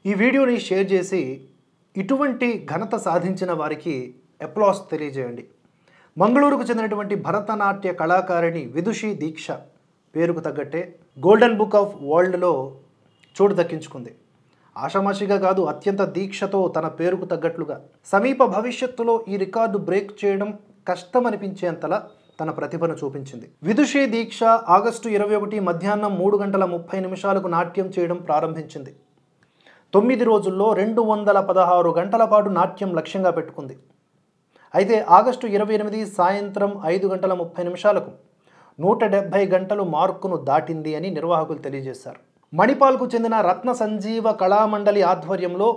ఈ వీడియోని షేర్ చేసి ఇటువంటి ఘనత సాధించిన వారికి అప్లాస్ తెలియజేయండి. మంగళూరుకు చెందినటువంటి భరతనాట్య కళాకారిణి విదుషి దీక్ష పేరుకు తగ్గట్టే గోల్డెన్ బుక్ ఆఫ్ వరల్డ్లో చోటు దక్కించుకుంది. ఆషామాషిగా కాదు, అత్యంత దీక్షతో తన పేరుకు తగ్గట్లుగా సమీప భవిష్యత్తులో ఈ రికార్డు బ్రేక్ చేయడం కష్టమనిపించేంతలా తన ప్రతిభను చూపించింది. విదుషి దీక్ష ఆగస్టు 21 మధ్యాహ్నం 3:30 నాట్యం చేయడం ప్రారంభించింది. 9 రోజుల్లో 216 గంటల పాటు నాట్యం లక్ష్యంగా పెట్టుకుంది. అయితే ఆగస్టు 28 సాయంత్రం 5:30 170 గంటలు మార్కును దాటింది అని నిర్వాహకులు తెలియజేశారు. మణిపాల్కు చెందిన రత్న సంజీవ కళామండలి ఆధ్వర్యంలో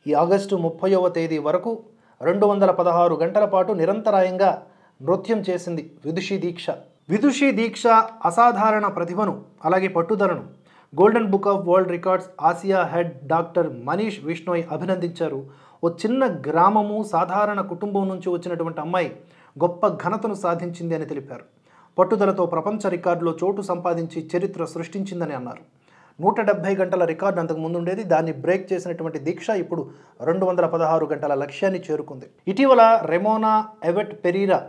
ఈ ఆగస్టు 30వ తేదీ వరకు 216 గంటల పాటు నిరంతరాయంగా నృత్యం చేసింది విదుషి దీక్ష. విదుషి దీక్ష అసాధారణ ప్రతిభను అలాగే పట్టుదలను golden book of world records Asia head doctor Manish Vishnoi అభినందించారు. ఓ చిన్న గ్రామము, సాధారణ కుటుంబం నుంచి వచ్చినటువంటి అమ్మాయి గొప్ప ఘనతను సాధించింది అని తెలిపారు. పట్టుదలతో ప్రపంచ రికార్డులో చోటు సంపాదించి చరిత్ర సృష్టించిందని అన్నారు. 170 గంటల రికార్డు అంతకు ముందు ఉండేది. దాన్ని బ్రేక్ చేసినటువంటి దీక్ష ఇప్పుడు 216 గంటల లక్ష్యాన్ని చేరుకుంది. ఇటీవల రెమోనా ఎవెట్ పెరీరా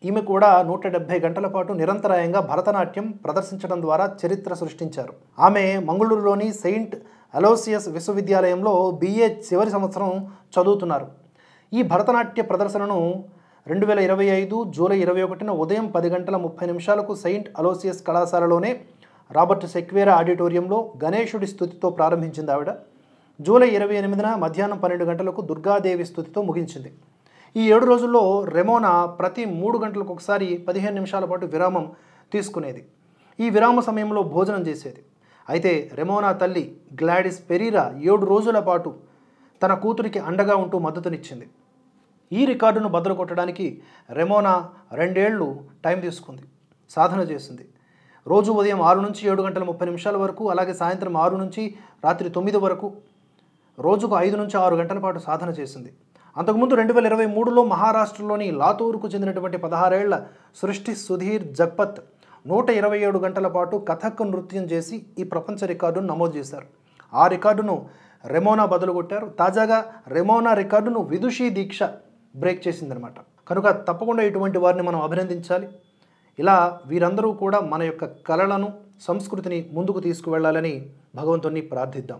ఈమె కూడా 170 గంటల పాటు నిరంతరాయంగా భరతనాట్యం ప్రదర్శించడం ద్వారా చరిత్ర సృష్టించారు. ఆమె మంగళూరులోని సెయింట్ అలోసియస్ విశ్వవిద్యాలయంలో BA చివరి సంవత్సరం చదువుతున్నారు. ఈ భరతనాట్య ప్రదర్శనను 2025 జూలై 21 ఉదయం 10:30 సెయింట్ అలోసియస్ కళాశాలలోనే రాబర్ట్ సెక్వేరా ఆడిటోరియంలో గణేశుడి స్తుతితో ప్రారంభించింది ఆవిడ. జూలై 28 మధ్యాహ్నం 12 గంటలకు దుర్గాదేవి స్తుతితో ముగించింది. ఈ 7 రోజుల్లో రెమోనా ప్రతి 3 గంటలకు ఒకసారి 15 నిమిషాల పాటు విరామం తీసుకునేది. ఈ విరామ సమయంలో భోజనం చేసేది. అయితే రెమోనా తల్లి గ్లాడిస్ పెరీరా 7 రోజుల పాటు తన కూతురికి అండగా ఉంటూ మద్దతునిచ్చింది. ఈ రికార్డును బద్దలు కొట్టడానికి రెమోనా 2 ఏళ్లు టైం తీసుకుంది, సాధన చేసింది. రోజు ఉదయం 6 నుంచి 7:30 వరకు, అలాగే సాయంత్రం 6 నుంచి రాత్రి 9 వరకు, రోజుకు 5 నుంచి 6 గంటల పాటు సాధన చేసింది. అంతకుముందు 2023లో మహారాష్ట్రలోని లాతూర్కు చెందినటువంటి 16 ఏళ్ల సృష్టి సుధీర్ జగ్పత్ 127 గంటల పాటు కథక్ నృత్యం చేసి ఈ ప్రపంచ రికార్డును నమోదు చేశారు. ఆ రికార్డును రెమోనా బదులుకొట్టారు. తాజాగా రెమోనా రికార్డును విదుషి దీక్ష బ్రేక్ చేసిందనమాట. కనుక తప్పకుండా ఇటువంటి వారిని మనం అభినందించాలి. ఇలా వీరందరూ కూడా మన యొక్క కళలను, సంస్కృతిని ముందుకు తీసుకువెళ్ళాలని భగవంతుని ప్రార్థిద్దాం.